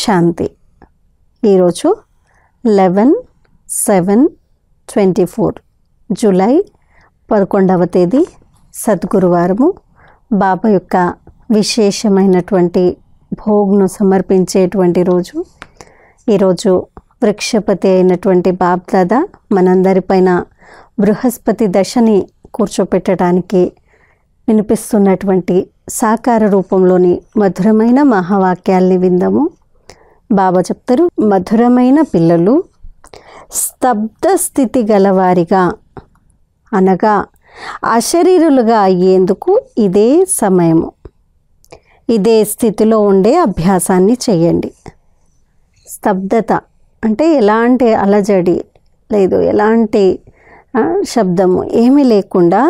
శాంతి. ఈరోజు 11/7/24 జూలై 11వ తేదీ సద్గురువారము. బాబా యొక్క విశేషమైనటువంటి భోగ్ను సమర్పించేటువంటి రోజు. ఈరోజు వృక్షపతి అయినటువంటి బాబ్దాదా మనందరిపైన బృహస్పతి దశని కూర్చోపెట్టడానికి వినిపిస్తున్నటువంటి సాకార రూపంలోని మధురమైన మహావాక్యాల్ని విందాము. బాబా చెప్తారు, మధురమైన పిల్లలు స్తబ్ద స్థితి గలవారిగా అనగా అశరీరులుగా అయ్యేందుకు ఇదే సమయము. ఇదే స్థితిలో ఉండే అభ్యాసాన్ని చేయండి. స్తబ్దత అంటే ఎలాంటి అలజడి లేదు, ఎలాంటి శబ్దము ఏమీ లేకుండా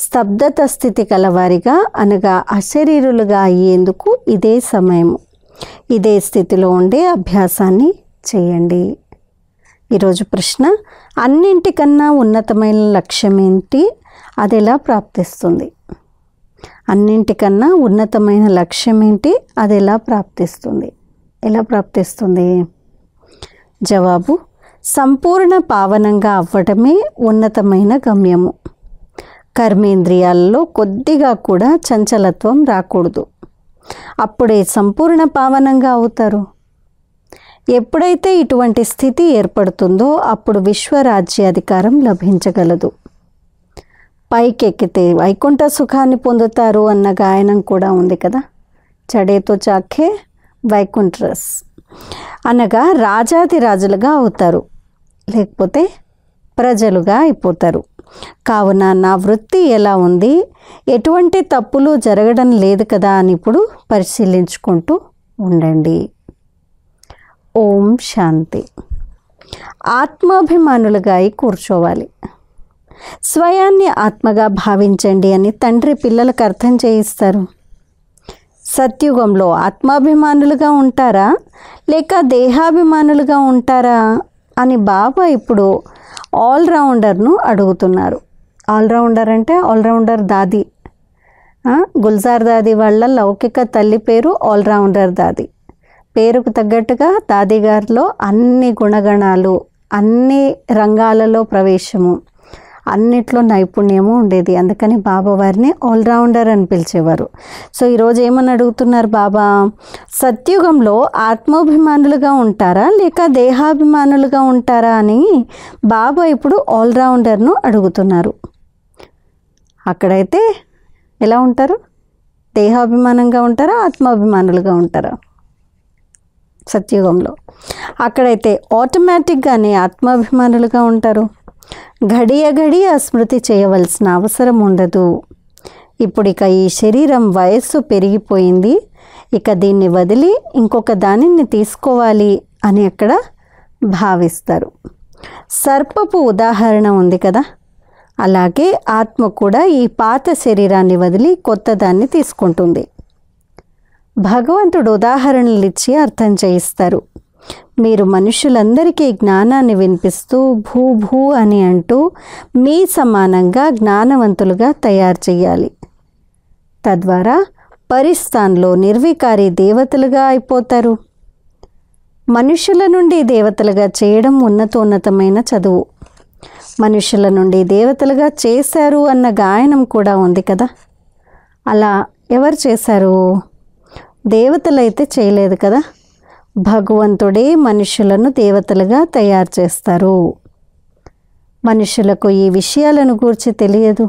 స్తబ్దత స్థితి కలవారిగా అనగా అశరీరులుగా అయ్యేందుకు ఇదే సమయము. ఇదే స్థితిలో ఉండే అభ్యాసాన్ని చేయండి. ఈరోజు ప్రశ్న, అన్నింటికన్నా ఉన్నతమైన లక్ష్యం ఏంటి? అది ఎలా ప్రాప్తిస్తుంది? అన్నింటికన్నా ఉన్నతమైన లక్ష్యం ఏంటి? అది ఎలా ప్రాప్తిస్తుంది? ఎలా ప్రాప్తిస్తుంది? జవాబు, సంపూర్ణ పావనంగా అవ్వటమే ఉన్నతమైన గమ్యము. కర్మేంద్రియాలలో కొద్దిగా కూడా చంచలత్వం రాకూడదు. అప్పుడే సంపూర్ణ పావనంగా అవుతారు. ఎప్పుడైతే ఇటువంటి స్థితి ఏర్పడుతుందో అప్పుడు విశ్వరాజ్యాధికారం లభించగలదు. పైకెక్కితే వైకుంఠ సుఖాన్ని పొందుతారు అన్న గాయనం కూడా ఉంది కదా. చడేతో చాఖే వైకుంఠ రస్ అనగా రాజాది రాజులుగా అవుతారు, లేకపోతే ప్రజలుగా అయిపోతారు. కావున నా వృత్తి ఎలా ఉంది, ఎటువంటి తప్పులు జరగడం లేదు కదా అని ఇప్పుడు పరిశీలించుకుంటూ ఉండండి. ఓం శాంతి. ఆత్మాభిమానులుగా అయి కూర్చోవాలి. స్వయాన్ని ఆత్మగా భావించండి అని తండ్రి పిల్లలకు అర్థం చేయిస్తారు. సత్యుగంలో ఆత్మాభిమానులుగా ఉంటారా లేక దేహాభిమానులుగా ఉంటారా అని బాబా ఇప్పుడు ఆల్రౌండర్ను అడుగుతున్నారు. ఆల్రౌండర్ అంటే ఆల్రౌండర్ దాది. గుల్జార్ దాది వాళ్ళ లౌకిక తల్లి పేరు ఆల్రౌండర్ దాది. పేరుకు తగ్గట్టుగా దాది గారిలో అన్ని గుణగణాలు, అన్ని రంగాలలో ప్రవేశము, అన్నిట్లో నైపుణ్యము ఉండేది. అందుకని బాబా వారిని ఆల్రౌండర్ అని పిలిచేవారు. సో ఈరోజు ఏమని అడుగుతున్నారు బాబా? సత్యుగంలో ఆత్మాభిమానులుగా ఉంటారా లేక దేహాభిమానులుగా ఉంటారా అని బాబా ఇప్పుడు ఆల్రౌండర్ను అడుగుతున్నారు. అక్కడైతే ఎలా ఉంటారు? దేహాభిమానంగా ఉంటారా, ఆత్మాభిమానులుగా ఉంటారా? సత్యుగంలో అక్కడైతే ఆటోమేటిక్గానే ఆత్మాభిమానులుగా ఉంటారు. ఘడియ ఘడియ స్మృతి చేయవలసిన అవసరం ఉండదు. ఇప్పుడు ఇక ఈ శరీరం వయస్సు పెరిగిపోయింది, ఇక దీన్ని వదిలి ఇంకొక దానిని తీసుకోవాలి అని అక్కడ భావిస్తారు. సర్పపు ఉదాహరణ ఉంది కదా, అలాగే ఆత్మ కూడా ఈ పాత శరీరాన్ని వదిలి కొత్త దాన్ని తీసుకుంటుంది. భగవంతుడు ఉదాహరణలు ఇచ్చి అర్థం చేయిస్తారు. మీరు మనుషులందరికీ జ్ఞానాన్ని వినిపిస్తూ భూ భూ అని అంటూ మీ సమానంగా జ్ఞానవంతులుగా తయారు చేయాలి. తద్వారా పరిస్థాన్లో నిర్వికారి దేవతలుగా అయిపోతారు. మనుషుల నుండి దేవతలుగా చేయడం ఉన్నతోన్నతమైన చదువు. మనుషుల నుండి దేవతలుగా చేశారు అన్న గాయనం కూడా ఉంది కదా. అలా ఎవరు చేశారు? దేవతలైతే చేయలేదు కదా. భగవంతుడే మనుషులను దేవతలుగా తయారు చేస్తారు. మనుషులకు ఈ విషయాలను గూర్చి తెలియదు.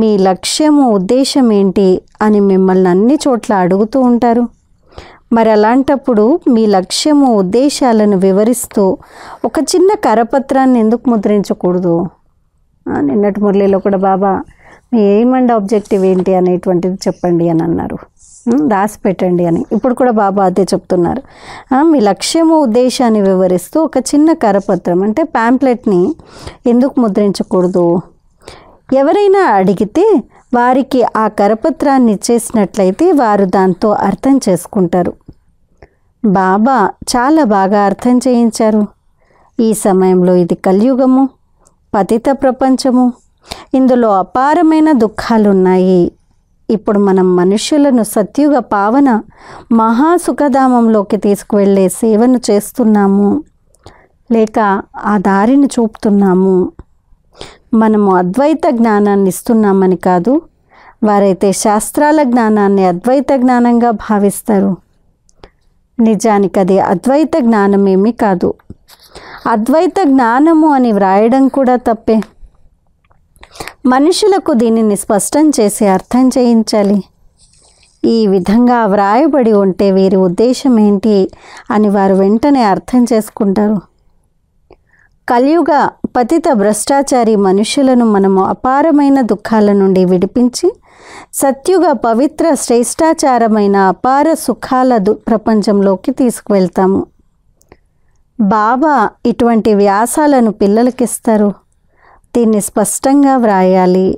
మీ లక్ష్యము, ఉద్దేశం ఏంటి అని మిమ్మల్ని అన్ని చోట్ల అడుగుతూ ఉంటారు. మరి అలాంటప్పుడు మీ లక్ష్యము, ఉద్దేశాలను వివరిస్తూ ఒక చిన్న కరపత్రాన్ని ఎందుకు ముద్రించకూడదు? నిన్నటి మురళిలో కూడా బాబా మీ ఎయిమ్ అండ్ ఆబ్జెక్టివ్ ఏంటి అనేటువంటిది చెప్పండి అని అన్నారు, రాసి పెట్టండి అని. ఇప్పుడు కూడా బాబా అదే చెప్తున్నారు. మీ లక్ష్యము, ఉద్దేశాన్ని వివరిస్తూ ఒక చిన్న కరపత్రం అంటే ప్యాంప్లెట్ని ఎందుకు ముద్రించకూడదు? ఎవరైనా అడిగితే వారికి ఆ కరపత్రాన్ని ఇచ్చేసినట్లయితే వారు దాంతో అర్థం చేసుకుంటారు. బాబా చాలా బాగా అర్థం చేయించారు. ఈ సమయంలో ఇది కలియుగము, పతిత ప్రపంచము. ఇందులో అపారమైన దుఃఖాలు ఉన్నాయి. ఇప్పుడు మనం మనుష్యులను సత్యుగ పావన మహాసుఖధామంలోకి తీసుకువెళ్ళే సేవను చేస్తున్నాము, లేక ఆ దారిని చూపుతున్నాము. మనము అద్వైత జ్ఞానాన్ని ఇస్తున్నామని కాదు, వారైతే శాస్త్రాల జ్ఞానాన్ని అద్వైత జ్ఞానంగా భావిస్తారు. నిజానికి అది అద్వైత జ్ఞానమేమీ కాదు. అద్వైత జ్ఞానము అని వ్రాయడం కూడా తప్పే. మనుషులకు దీనిని స్పష్టం చేసి అర్థం చేయించాలి. ఈ విధంగా వ్రాయబడి ఉంటే వీరి ఉద్దేశం ఏంటి అని వారు వెంటనే అర్థం చేసుకుంటారు. కలియుగ పతిత భ్రష్టాచారి మనుషులను మనము అపారమైన దుఃఖాల నుండి విడిపించి సత్యుగ పవిత్ర శ్రేష్టాచారమైన అపార సుఖాల ప్రపంచంలోకి తీసుకువెళ్తాము. బాబా ఇటువంటి వ్యాసాలను పిల్లలకిస్తారు. దీన్ని స్పష్టంగా వ్రాయాలి.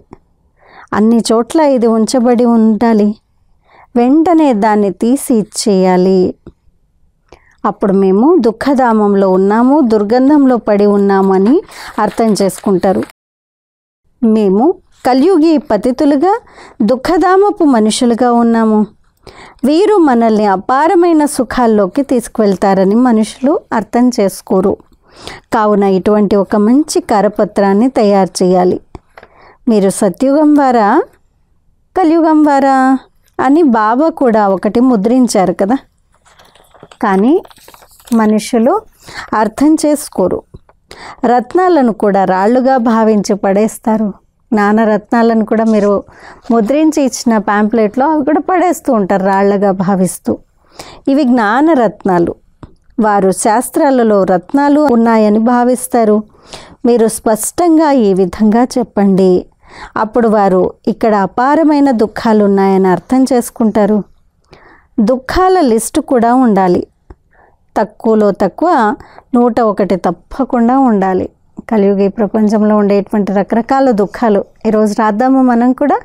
అన్ని చోట్ల ఇది ఉంచబడి ఉండాలి. వెంటనే దాన్ని తీసి ఇచ్చేయాలి. అప్పుడు మేము దుఃఖధామంలో ఉన్నాము, దుర్గంధంలో పడి ఉన్నాము అని అర్థం చేసుకుంటారు. మేము కలియుగి పతితులుగా దుఃఖధామపు మనుషులుగా ఉన్నాము. వీరు మనల్ని అపారమైన సుఖాల్లోకి తీసుకువెళ్తారని మనుషులు అర్థం చేసుకోరు. కావున ఇటువంటి ఒక మంచి కరపత్రాన్ని తయారు చేయాలి. మీరు సత్యుగం వారా కలియుగం వారా అని బాబా కూడా ఒకటి ముద్రించారు కదా. కానీ మనుషులు అర్థం చేసుకోరు. రత్నాలను కూడా రాళ్ళుగా భావించి పడేస్తారు. జ్ఞానరత్నాలను కూడా మీరు ముద్రించి ఇచ్చిన ప్యాంప్లెట్లో అవి కూడా పడేస్తూ ఉంటారు రాళ్ళగా భావిస్తూ. ఇవి జ్ఞానరత్నాలు. వారు శాస్త్రాలలో రత్నాలు ఉన్నాయని భావిస్తారు. మీరు స్పష్టంగా ఈ విధంగా చెప్పండి. అప్పుడు వారు ఇక్కడ అపారమైన దుఃఖాలు ఉన్నాయని అర్థం చేసుకుంటారు. దుఃఖాల లిస్టు కూడా ఉండాలి. తక్కువలో తక్కువ 101 తప్పకుండా ఉండాలి. కలియుగ ప్రపంచంలో ఉండేటువంటి రకరకాల దుఃఖాలు ఈరోజు రాద్దాము మనం కూడా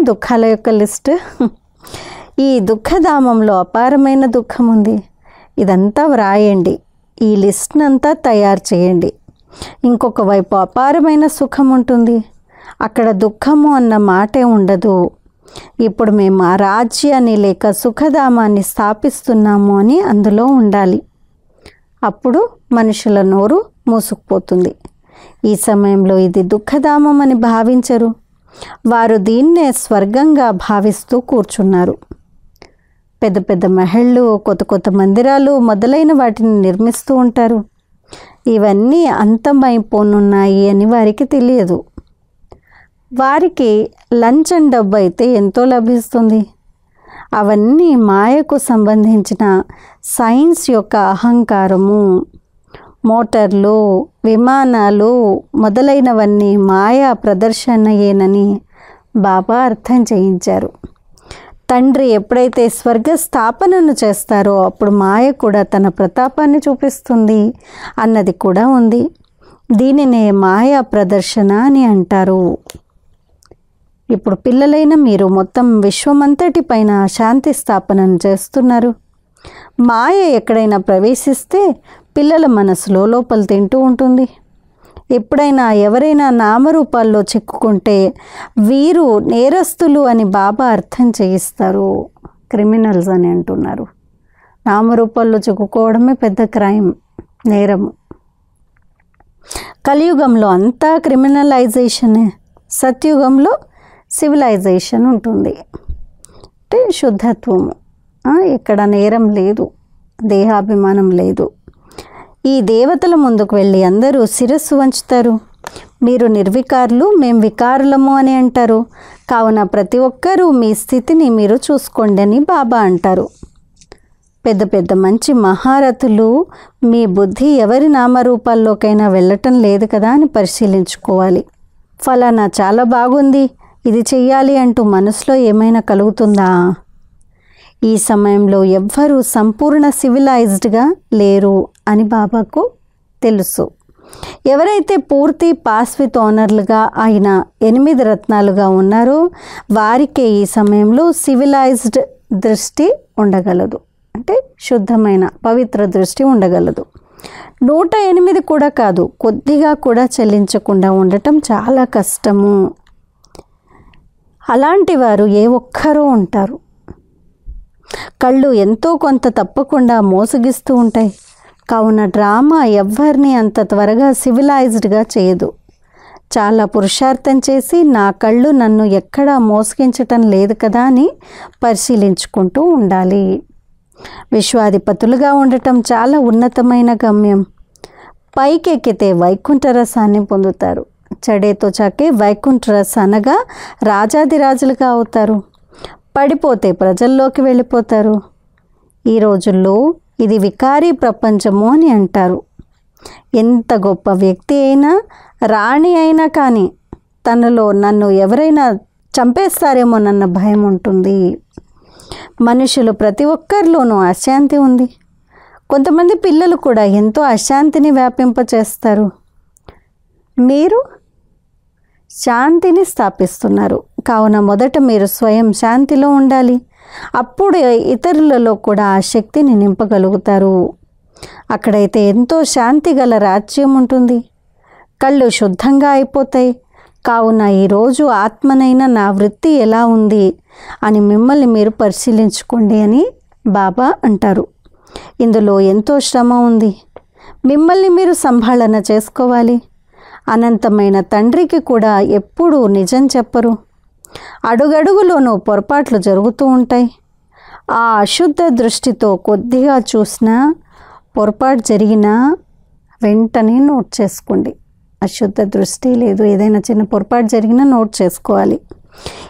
దుఃఖాల యొక్క లిస్టు. ఈ దుఃఖధామంలో అపారమైన దుఃఖం ఉంది. ఇదంతా వ్రాయండి. ఈ లిస్ట్ని అంతా తయారు చేయండి. ఇంకొక వైపు అపారమైన సుఖం ఉంటుంది. అక్కడ దుఃఖము అన్న మాటే ఉండదు. ఇప్పుడు మేము ఆ రాజ్యాన్ని లేక సుఖధామాన్ని స్థాపిస్తున్నాము అని అందులో ఉండాలి. అప్పుడు మనుషుల నోరు మూసుకుపోతుంది. ఈ సమయంలో ఇది దుఃఖధామం అని భావించరు. వారు దీన్నే స్వర్గంగా భావిస్తూ కూర్చున్నారు. పెద్ద పెద్ద మహళ్ళు, కొత్త కొత్త మందిరాలు మొదలైన వాటిని నిర్మిస్తూ ఉంటారు. ఇవన్నీ అంతమైపోనున్నాయి అని వారికి తెలియదు. వారికి లంచం డబ్బు అయితే ఎంతో లభిస్తుంది. అవన్నీ మాయకు సంబంధించిన సైన్స్ యొక్క అహంకారము. మోటార్లు, విమానాలు మొదలైనవన్నీ మాయా ప్రదర్శనయేనని బాబా అర్థం చేయించారు. తండ్రి ఎప్పుడైతే స్వర్గ స్థాపనను చేస్తారో అప్పుడు మాయ కూడా తన ప్రతాపాన్ని చూపిస్తుంది అన్నది కూడా ఉంది. దీనినే మాయా ప్రదర్శన అని అంటారు. ఇప్పుడు పిల్లలైన మీరు మొత్తం విశ్వమంతటి పైన శాంతి స్థాపనను చేస్తున్నారు. మాయ ఎక్కడైనా ప్రవేశిస్తే పిల్లల మనసులో లోపల తింటూ ఉంటుంది. ఎప్పుడైనా ఎవరైనా నామరూపాల్లో చిక్కుకుంటే వీరు నేరస్తులు అని బాబా అర్థం చేయిస్తారు. క్రిమినల్స్ అని అంటున్నారు. నామరూపాల్లో చిక్కుకోవడమే పెద్ద క్రైమ్, నేరము. కలియుగంలో అంతా క్రిమినలైజేషనే. సత్యుగంలో సివిలైజేషన్ ఉంటుంది. అంటే శుద్ధత్వము. ఎక్కడ నేరం లేదు, దేహాభిమానం లేదు. ఈ దేవతల ముందుకు వెళ్ళి అందరూ శిరస్సు వంచుతారు. మీరు నిర్వికారులు, మేము వికారులము అని అంటారు. కావున ప్రతి ఒక్కరూ మీ స్థితిని మీరు చూసుకోండి అని బాబా అంటారు. పెద్ద పెద్ద మంచి మహారథులు మీ బుద్ధి ఎవరి నామరూపాల్లోకైనా వెళ్ళటం లేదు కదా అని పరిశీలించుకోవాలి. ఫలానా చాలా బాగుంది, ఇది చెయ్యాలి అంటూ మనసులో ఏమైనా కలుగుతుందా? ఈ సమయంలో ఎవ్వరూ సంపూర్ణ సివిలైజ్డ్గా లేరు అని బాబాకు తెలుసు. ఎవరైతే పూర్తి పాస్ విత్ ఆనర్లుగా అయిన 8 రత్నాలుగా ఉన్నారో వారికే ఈ సమయంలో సివిలైజ్డ్ దృష్టి ఉండగలదు. అంటే శుద్ధమైన పవిత్ర దృష్టి ఉండగలదు. 108 కూడా కాదు, కొద్దిగా కూడా చెల్లించకుండా ఉండటం చాలా కష్టము. అలాంటి వారు ఏ ఒక్కరూ ఉంటారు. కళ్ళు ఎంతో కొంత తప్పకుండా మోసగిస్తూ ఉంటాయి. కావున డ్రామా ఎవ్వరిని అంత త్వరగా సివిలైజ్డ్గా చేయదు. చాలా పురుషార్థం చేసి నా కళ్ళు నన్ను ఎక్కడా మోసగించటం లేదు కదా అని పరిశీలించుకుంటూ ఉండాలి. విశ్వాధిపతులుగా ఉండటం చాలా ఉన్నతమైన గమ్యం. పైకెక్కితే వైకుంఠ రసాన్ని పొందుతారు. చడేతో చాకే వైకుంఠ రస అనగా రాజాదిరాజులుగా అవుతారు. పడిపోతే ప్రజల్లోకి వెళ్ళిపోతారు. ఈ రోజుల్లో ఇది వికారీ ప్రపంచము అని అంటారు. ఎంత గొప్ప వ్యక్తి అయినా, రాణి అయినా కానీ తనలో నన్ను ఎవరైనా చంపేస్తారేమోనన్న భయం ఉంటుంది. మనుషులు ప్రతి ఒక్కరిలోనూ అశాంతి ఉంది. కొంతమంది పిల్లలు కూడా ఎంతో అశాంతిని వ్యాపింపచేస్తారు. మీరు శాంతిని స్థాపిస్తున్నారు. కావున మొదట మీరు స్వయం శాంతిలో ఉండాలి. అప్పుడు ఇతరులలో కూడా ఆ శక్తిని నింపగలుగుతారు. అక్కడైతే ఎంతో శాంతి గల రాజ్యం ఉంటుంది. కళ్ళు శుద్ధంగా అయిపోతాయి. కావున ఈరోజు ఆత్మనైన నా వృత్తి ఎలా ఉంది అని మిమ్మల్ని మీరు పరిశీలించుకోండి అని బాబా అంటారు. ఇందులో ఎంతో శ్రమ ఉంది. మిమ్మల్ని మీరు సంభాళన చేసుకోవాలి. అనంతమైన తండ్రికి కూడా ఎప్పుడూ నిజం చెప్పరు. అడుగడుగులోనూ పొరపాట్లు జరుగుతూ ఉంటాయి. ఆ అశుద్ధ దృష్టితో కొద్దిగా చూసినా, పొరపాటు జరిగినా వెంటనే నోట్ చేసుకోండి. అశుద్ధ దృష్టి లేదు, ఏదైనా చిన్న పొరపాటు జరిగినా నోట్ చేసుకోవాలి.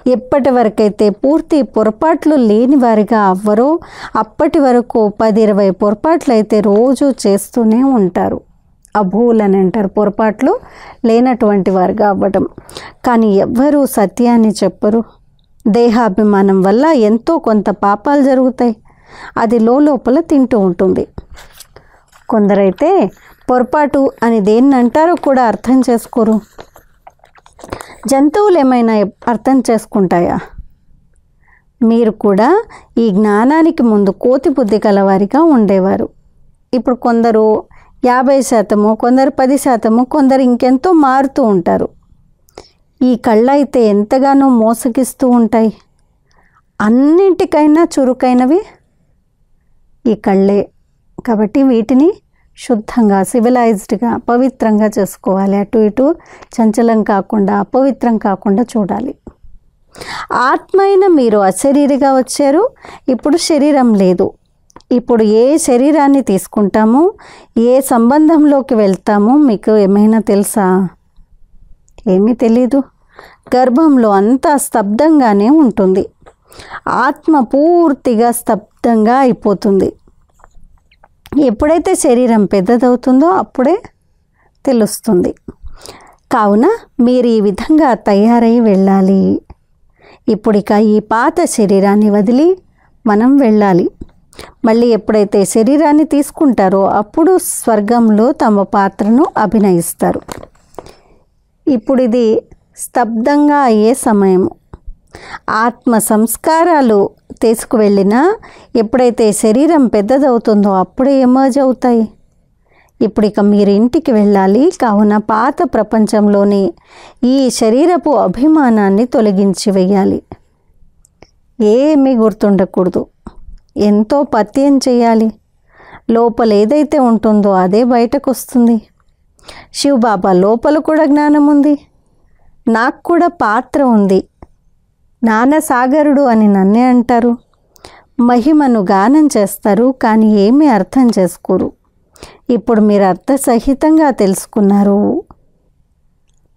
ఎప్పటి వరకైతే పూర్తి పొరపాట్లు లేని వారిగా అవ్వరో అప్పటి వరకు 10-20 పొరపాట్లు అయితే రోజు చేస్తూనే ఉంటారు. అభూల్ అని అంటారు, పొరపాట్లు లేనటువంటి వారుగా అవ్వడం. కానీ ఎవ్వరూ సత్యాన్ని చెప్పరు. దేహాభిమానం వల్ల ఎంతో కొంత పాపాలు జరుగుతాయి. అది లోపల తింటూ ఉంటుంది. కొందరైతే పొరపాటు అని దేన్ని అంటారో కూడా అర్థం చేసుకోరు. జంతువులు ఏమైనా అర్థం చేసుకుంటాయా? మీరు కూడా ఈ జ్ఞానానికి ముందు కోతి బుద్ధి గలవారిగా ఉండేవారు. ఇప్పుడు కొందరు 50%, కొందరు 10%, కొందరు ఇంకెంతో మారుతూ ఉంటారు. ఈ కళ్ళైతే ఎంతగానో మోసగిస్తూ ఉంటాయి. అన్నింటికైనా చురుకైనవి ఈ కళ్ళే. కాబట్టి వీటిని శుద్ధంగా, సివిలైజ్డ్గా, పవిత్రంగా చేసుకోవాలి. అటు ఇటు చంచలం కాకుండా, అపవిత్రం కాకుండా చూడాలి. ఆత్మ అయిన మీరు అశరీరిగా వచ్చారు. ఇప్పుడు శరీరం లేదు. ఇప్పుడు ఏ శరీరాన్ని తీసుకుంటామో, ఏ సంబంధంలోకి వెళ్తామో మీకు ఏమైనా తెలుసా? ఏమీ తెలీదు. గర్భంలో అంతా స్తబ్దంగానే ఉంటుంది. ఆత్మ పూర్తిగా స్తబ్దంగా అయిపోతుంది. ఎప్పుడైతే శరీరం పెద్దదవుతుందో అప్పుడే తెలుస్తుంది. కావున మీరు ఈ విధంగా తయారై వెళ్ళాలి. ఇప్పుడు ఇక ఈ పాత శరీరాన్ని వదిలి మనం వెళ్ళాలి. మళ్ళీ ఎప్పుడైతే శరీరాన్ని తీసుకుంటారో అప్పుడు స్వర్గంలో తమ పాత్రను అభినయిస్తారు. ఇప్పుడు ఇది స్తబ్దంగా అయ్యే సమయము. ఆత్మ సంస్కారాలు తీసుకువెళ్ళినా ఎప్పుడైతే శరీరం పెద్దదవుతుందో అప్పుడే ఎమర్జ్ అవుతాయి. ఇప్పుడు ఇక మీరు ఇంటికి వెళ్ళాలి. కావున పాత ప్రపంచంలోని ఈ శరీరపు అభిమానాన్ని తొలగించి వేయాలి. ఏమీ గుర్తుండకూడదు. ఎంతో పత్యం చేయాలి. లోపల ఏదైతే ఉంటుందో అదే బయటకు వస్తుంది. శివబాబా లోపల కూడా జ్ఞానం ఉంది. నాకు కూడా పాత్ర ఉంది. జ్ఞానసాగరుడు అని నన్నే అంటారు. మహిమను గానం చేస్తారు, కానీ ఏమీ అర్థం చేసుకోరు. ఇప్పుడు మీరు అర్థసహితంగా తెలుసుకున్నారు.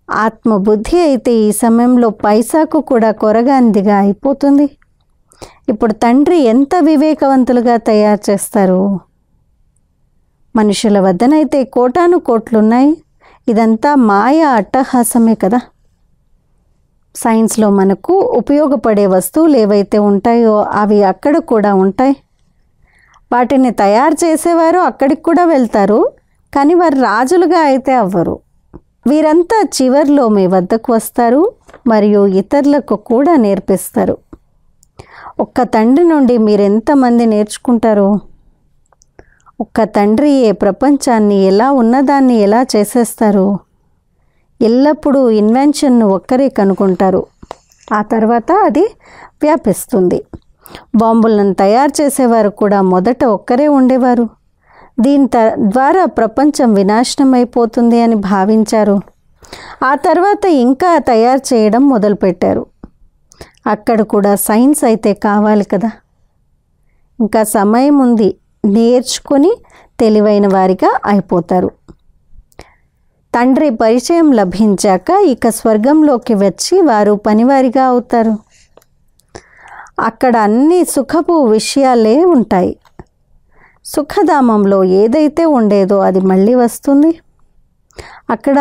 ఆత్మబుద్ధి అయితే ఈ సమయంలో పైసాకు కూడా కొరగానిదిగా అయిపోతుంది. ఇప్పుడు తండ్రి ఎంత వివేకవంతులుగా తయారు చేస్తారు. మనుషుల వద్దనైతే కోటాను కోట్లున్నాయి. ఇదంతా మాయ అట్టహాసమే కదా. సైన్స్లో మనకు ఉపయోగపడే వస్తువులు ఏవైతే ఉంటాయో అవి అక్కడ కూడా ఉంటాయి. వాటిని తయారు చేసేవారు అక్కడికి కూడా వెళ్తారు, కానీ వారు రాజులుగా అయితే అవ్వరు. వీరంతా చివర్లో మీ వద్దకు వస్తారు మరియు ఇతరులకు కూడా నేర్పిస్తారు. ఒక్క తండ్రి నుండి మీరు ఎంతమంది నేర్చుకుంటారు? ఒక్క తండ్రి ఏ ప్రపంచాన్ని ఎలా ఉన్నదాన్ని ఎలా చేసేస్తారు? ఎల్లప్పుడూ ఇన్వెన్షన్ను ఒక్కరే కనుక్కుంటారు. ఆ తర్వాత అది వ్యాపిస్తుంది. బాంబులను తయారు చేసేవారు కూడా మొదట ఒక్కరే ఉండేవారు. దీని ద్వారా ప్రపంచం వినాశనం అయిపోతుంది అని భావించారు. ఆ తర్వాత ఇంకా తయారు చేయడం మొదలుపెట్టారు. అక్కడ కూడా సైన్స్ అయితే కావాలి కదా. ఇంకా సమయం ఉంది, నేర్చుకొని తెలివైన వారిగా అయిపోతారు. తండ్రి పరిచయం లభించాక ఇక స్వర్గంలోకి వచ్చి వారు పనివారిగా అవుతారు. అక్కడ అన్ని సుఖపు విషయాలే ఉంటాయి. సుఖధామంలో ఏదైతే ఉండేదో అది మళ్ళీ వస్తుంది. అక్కడ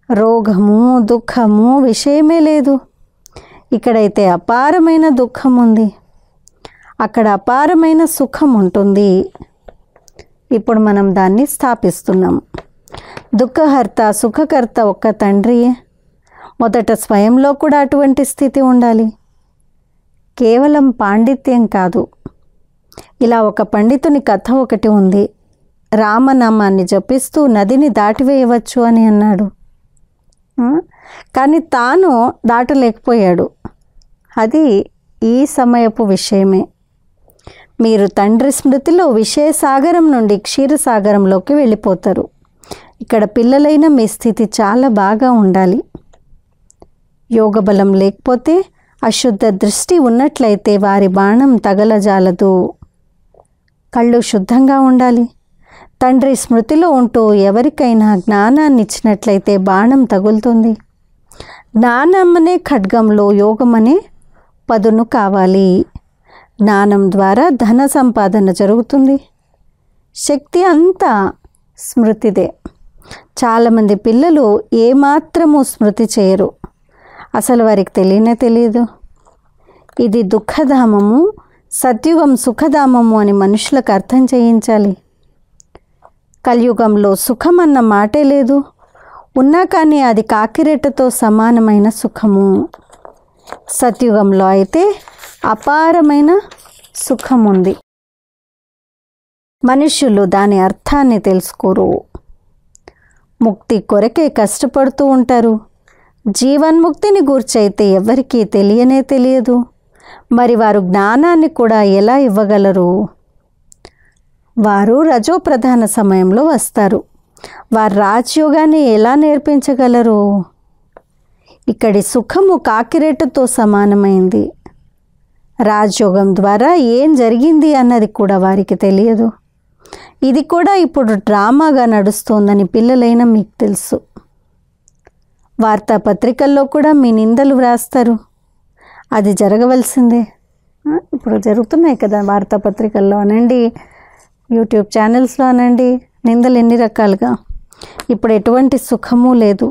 రోగము దుఃఖము విషయమే లేదు. ఇక్కడైతే అపారమైన దుఃఖం ఉంది, అక్కడ అపారమైన సుఖం ఉంటుంది. ఇప్పుడు మనం దాన్ని స్థాపిస్తున్నాం. దుఃఖహర్త సుఖకర్త ఒక్క తండ్రియే. మొదట స్వయంలో కూడా అటువంటి స్థితి ఉండాలి. కేవలం పాండిత్యం కాదు. ఇలా ఒక పండితుని కథ ఒకటి ఉంది. రామనామాన్ని జపిస్తూ నదిని దాటివేయవచ్చు అని అన్నాడు. కానీ తాను దాటలేకపోయాడు. అది ఈ సమయపు విషయమే. మీరు తండ్రి స్మృతిలో విషయసాగరం నుండి క్షీరసాగరంలోకి వెళ్ళిపోతారు. ఇక్కడ పిల్లలైన మీ స్థితి చాలా బాగా ఉండాలి. యోగబలం లేకపోతే, అశుద్ధ దృష్టి ఉన్నట్లయితే వారి బాణం తగలజాలదు. కళ్ళు శుద్ధంగా ఉండాలి. తండ్రి స్మృతిలో ఉంటూ ఎవరికైనా జ్ఞానాన్ని ఇచ్చినట్లయితే బాణం తగులుతుంది. జ్ఞానమనే ఖడ్గంలో యోగమనే పదును కావాలి. జ్ఞానం ద్వారా ధన సంపాదన జరుగుతుంది. శక్తి అంతా స్మృతిదే. చాలామంది పిల్లలు ఏమాత్రము స్మృతి చేయరు. అసలు వారికి తెలియదు. ఇది దుఃఖధామము, సత్యుగం సుఖధామము అని మనుషులకు అర్థం చేయించాలి. కలియుగంలో సుఖం అన్న మాటే లేదు. ఉన్నా కానీ అది కాకిరెట్టతో సమానమైన సుఖము. సత్యుగంలో అయితే అపారమైన సుఖం ఉంది. మనుష్యులు దాని అర్థాన్ని తెలుసుకోరు. ముక్తి కొరకే కష్టపడుతూ ఉంటారు. జీవన్ముక్తిని గూర్చైతే ఎవరికీ తెలియదు. మరి వారు జ్ఞానాన్ని కూడా ఎలా ఇవ్వగలరు? వారు రజోప్రధాన సమయంలో వస్తారు. వారు రాజయోగాన్ని ఎలా నేర్పించగలరు? ఇక్కడి సుఖము కాకిరెట్టుతో సమానమైంది. రాజయోగం ద్వారా ఏం జరిగింది అన్నది కూడా వారికి తెలియదు. ఇది కూడా ఇప్పుడు డ్రామాగా నడుస్తోందని పిల్లలైన మీకు తెలుసు. వార్తాపత్రికల్లో కూడా మీ నిందలు వ్రాస్తారు. అది జరగవలసిందే. ఇప్పుడు జరుగుతున్నాయి కదా, వార్తాపత్రికల్లో అనండి, యూట్యూబ్ ఛానల్స్లో అనండి, నిందలు ఎన్ని రకాలుగా. ఇప్పుడు ఎటువంటి సుఖము లేదు.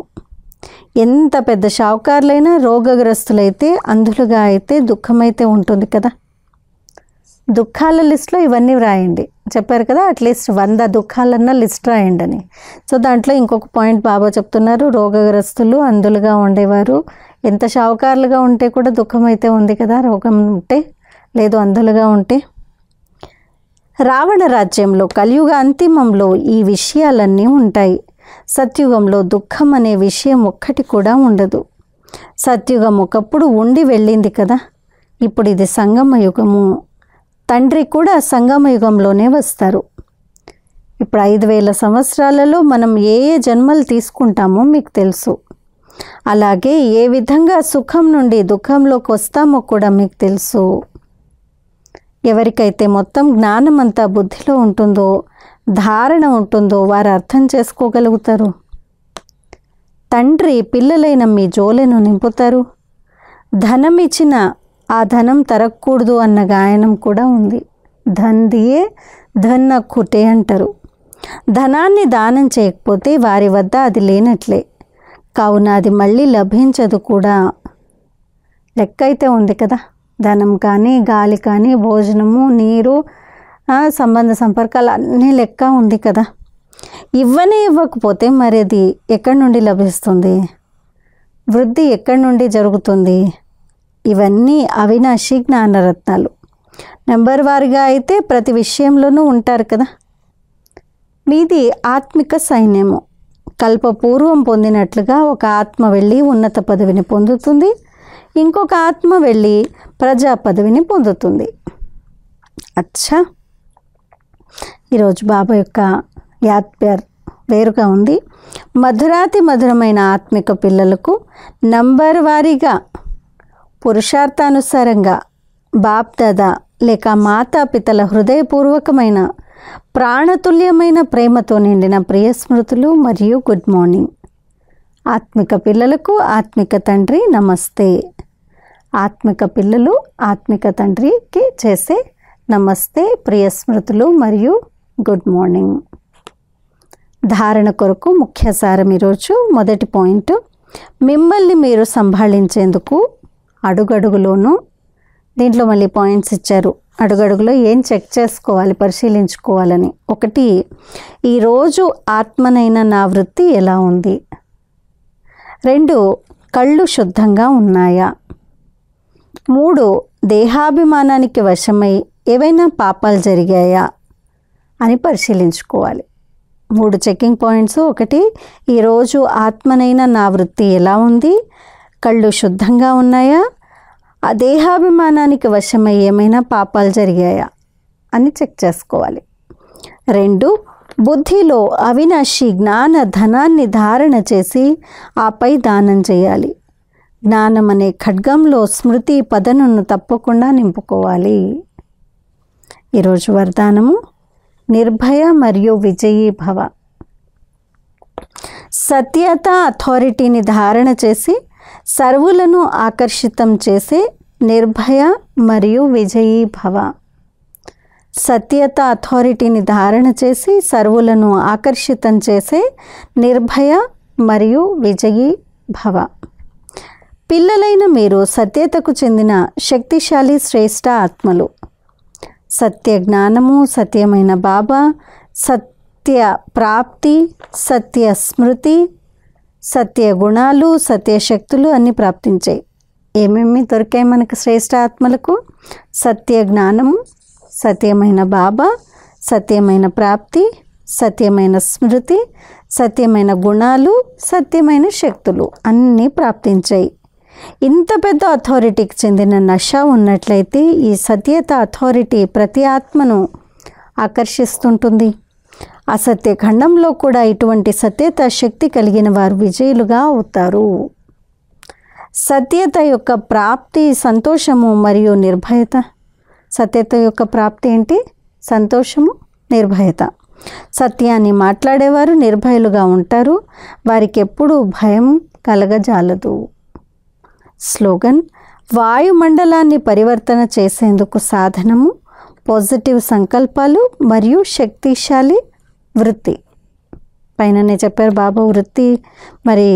ఎంత పెద్ద షావుకారులైనా రోగగ్రస్తులైతే, అంధులుగా అయితే దుఃఖమైతే ఉంటుంది కదా. దుఃఖాల లిస్టులో ఇవన్నీ వ్రాయండి. చెప్పారు కదా, అట్లీస్ట్ 100 దుఃఖాలన్నా లిస్ట్ రాయండి అని. సో దాంట్లో ఇంకొక పాయింట్ బాబా చెప్తున్నారు. రోగగ్రస్తులు, అంధులుగా ఉండేవారు, ఎంత షావుకారులుగా ఉంటే కూడా దుఃఖం అయితే ఉంది కదా, రోగం ఉంటే, లేదు అంధులుగా ఉంటే. రావణ రాజ్యంలో కలియుగ అంతిమంలో ఈ విషయాలన్నీ ఉంటాయి. సత్యుగంలో దుఃఖం అనే విషయం ఒక్కటి కూడా ఉండదు. సత్యుగం ఒకప్పుడు ఉండి వెళ్ళింది కదా. ఇప్పుడు ఇది సంగమ యుగము. తండ్రి కూడా సంగమ యుగంలోనే వస్తారు. ఇప్పుడు 5000 సంవత్సరాలలో మనం ఏ జన్మలు తీసుకుంటామో మీకు తెలుసు. అలాగే ఏ విధంగా సుఖం నుండి దుఃఖంలోకి వస్తామో కూడా మీకు తెలుసు. ఎవరికైతే మొత్తం జ్ఞానం అంతా బుద్ధిలో ఉంటుందో, ధారణ ఉంటుందో వారు అర్థం చేసుకోగలుగుతారు. తండ్రి పిల్లలైన మీ జోలెను నింపుతారు. ధనం ఇచ్చిన ఆ ధనం తరగకూడదు అన్న గాయనం కూడా ఉంది. ధన్ దియే ధన్ ఖుటే అంటారు. ధనాన్ని దానం చేయకపోతే వారి వద్ద అది లేనట్లే. కావున అది మళ్ళీ లభించదు కూడా. లెక్క అయితే ఉంది కదా. ధనం కానీ, గాలి కానీ, భోజనము, నీరు, సంబంధ సంపర్కాలు అన్నీ లెక్క ఉంది కదా. ఇవ్వకపోతే మరి అది ఎక్కడి నుండి లభిస్తుంది? వృద్ధి ఎక్కడి నుండి జరుగుతుంది? ఇవన్నీ అవినాశి జ్ఞానరత్నాలు. నెంబర్ వారిగా అయితే ప్రతి విషయంలోనూ ఉంటారు కదా. మీది ఆత్మిక సైన్యము. కల్పపూర్వం పొందినట్లుగా ఒక ఆత్మ వెళ్ళి ఉన్నత పదవిని పొందుతుంది. ఇంకొక ఆత్మ వెళ్ళి ప్రజా పదవిని పొందుతుంది. అచ్చా, ఈరోజు బాబా యొక్క యాద్ ప్యార్ వేరుగా ఉంది. మధురాతి మధురమైన ఆత్మిక పిల్లలకు నంబర్ వారీగా పురుషార్థానుసారంగా బాప్ దాదా లేక మాతాపితల హృదయపూర్వకమైన ప్రాణతుల్యమైన ప్రేమతో నిండిన ప్రియ స్మృతులు మరియు గుడ్ మార్నింగ్. ఆత్మిక పిల్లలకు ఆత్మిక తండ్రి నమస్తే. ఆత్మిక పిల్లలు ఆత్మిక తండ్రికి చేసే నమస్తే, ప్రియ స్మృతులు మరియు గుడ్ మార్నింగ్. ధారణ కొరకు ముఖ్య సారం ఈరోజు మొదటి పాయింట్, మిమ్మల్ని మీరు సంభాళించేందుకు అడుగడుగులోనూ, దీంట్లో మళ్ళీ పాయింట్స్ ఇచ్చారు, అడుగడుగులో ఏం చెక్ చేసుకోవాలి, పరిశీలించుకోవాలని. 1, ఈరోజు ఆత్మనైన నా వృత్తి ఎలా ఉంది. 2, కళ్ళు శుద్ధంగా ఉన్నాయా. 3, దేహాభిమానానికి వశమై ఏవైనా పాపాలు జరిగాయా అని పరిశీలించుకోవాలి. 3 చెకింగ్ పాయింట్స్. 1, ఈరోజు ఆత్మనైన నా వృత్తి ఎలా ఉంది, కళ్ళు శుద్ధంగా ఉన్నాయా, ఆ దేహాభిమానానికి వశమై ఏమైనా పాపాలు జరిగాయా అని చెక్ చేసుకోవాలి. 2, బుద్ధిలో అవినాశి జ్ఞాన ధనాన్ని ధారణ చేసి ఆపై దానం చేయాలి. జ్ఞానం అనే ఖడ్గంలో స్మృతి పదనును తప్పకుండా నింపుకోవాలి. ఈరోజు వరదానము, నిర్భయ మరియు విజయీ భవ. సత్యత అథారిటీని ధారణ చేసి సర్వులను ఆకర్షితం చేసే నిర్భయ మరియు విజయీ భవ. సత్యత అథారిటీని ధారణ చేసి సర్వులను ఆకర్షితం చేసే నిర్భయ మరియు విజయీ భవ. పిల్లలైన మీరు సత్యతకు చెందిన శక్తిశాలి శ్రేష్ఠ ఆత్మలు. సత్య జ్ఞానము, సత్యమైన బాబా, సత్య ప్రాప్తి, సత్య స్మృతి, సత్య గుణాలు, సత్య శక్తులు అన్నీ ప్రాప్తించాయి. ఏమేమి దొరికాయి మనకు శ్రేష్ఠ ఆత్మలకు? సత్య జ్ఞానము, సత్యమైన బాబా, సత్యమైన ప్రాప్తి, సత్యమైన స్మృతి, సత్యమైన గుణాలు, సత్యమైన శక్తులు అన్నీ ప్రాప్తించాయి. ఇంత పెద్ద అథారిటీకి చెందిన నష ఉన్నట్లయితే ఈ సత్యత అథారిటీ ప్రతి ఆత్మను ఆకర్షిస్తుంటుంది. అసత్య ఖండంలో కూడా ఇటువంటి సత్యత శక్తి కలిగిన వారు విజయులుగా అవుతారు. సత్యత యొక్క ప్రాప్తి సంతోషము మరియు నిర్భయత. సత్యత యొక్క ప్రాప్తి ఏంటి? సంతోషము, నిర్భయత. సత్యాన్ని మాట్లాడేవారు నిర్భయులుగా ఉంటారు. వారికి ఎప్పుడూ భయం కలగజాలదు. స్లోగన్, వాయుమండలాన్ని పరివర్తన చేసేందుకు సాధనము పాజిటివ్ సంకల్పాలు మరియు శక్తిశాలి వృత్తి. పైననే చెప్పారు బాబా, వృత్తి మరి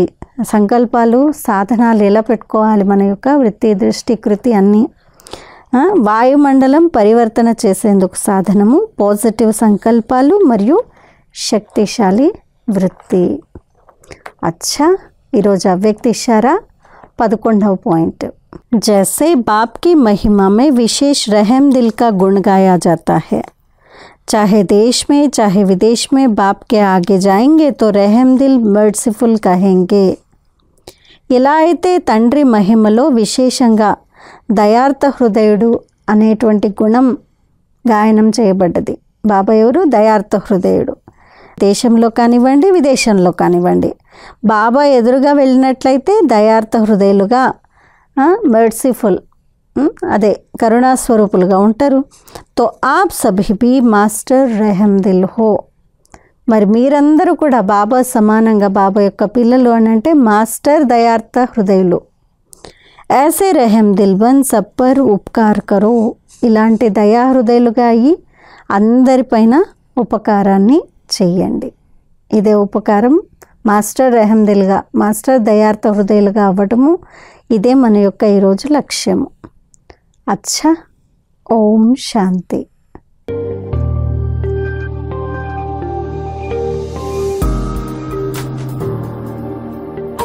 సంకల్పాలు సాధనాలు ఎలా పెట్టుకోవాలి, మన యొక్క వృత్తి దృష్టి కృతి అన్నీ. వాయుమండలం పరివర్తన చేసేందుకు సాధనము పాజిటివ్ సంకల్పాలు మరియు శక్తిశాలి వృత్తి. అచ్చా, ఈరోజు అవ్యక్తి ఇషారా 11వ పాయింట్. जैसे बाप की महिमा में विशेष रहम दिल का गुण गाया जाता है, चाहे देश में चाहे विदेश में बाप के आगे जाएंगे तो रहम दिल मर्सीफुल कहेंगे. ఇలా అయితే తండ్రి మహిమలో విశేషంగా దయార్థ హృదయుడు అనేటువంటి గుణం గాయనం చేయబడ్డది. బాబా ఎవరు? దయార్థ హృదయుడు. దేశంలో కానివ్వండి, విదేశంలో కానివ్వండి, బాబా ఎదురుగా వెళ్ళినట్లయితే దయార్థ హృదయులుగా, మర్సిఫుల్, అదే కరుణాస్వరూపులుగా ఉంటారు. తో ఆప్ సభీ భీ మాస్టర్ రెహమ్ దిల్ హో. మరి మీరందరూ కూడా బాబా సమానంగా బాబా యొక్క పిల్లలు అని అంటే మాస్టర్ దయార్థ హృదయులు. ऐसे रहम दिल बन सब पर उपकार करो. ఇలాంటి దయా హృదయులుగా అయ్యి అందరిపైన ఉపకారాన్ని చెయ్యండి. ఇదే ఉపకారం, మాస్టర్ రెహమ్ దిల్గా, మాస్టర్ దయార్థ హృదయులుగా అవ్వటము. ఇదే మన యొక్క ఈరోజు లక్ష్యము. అచ్చా, ఓం శాంతి.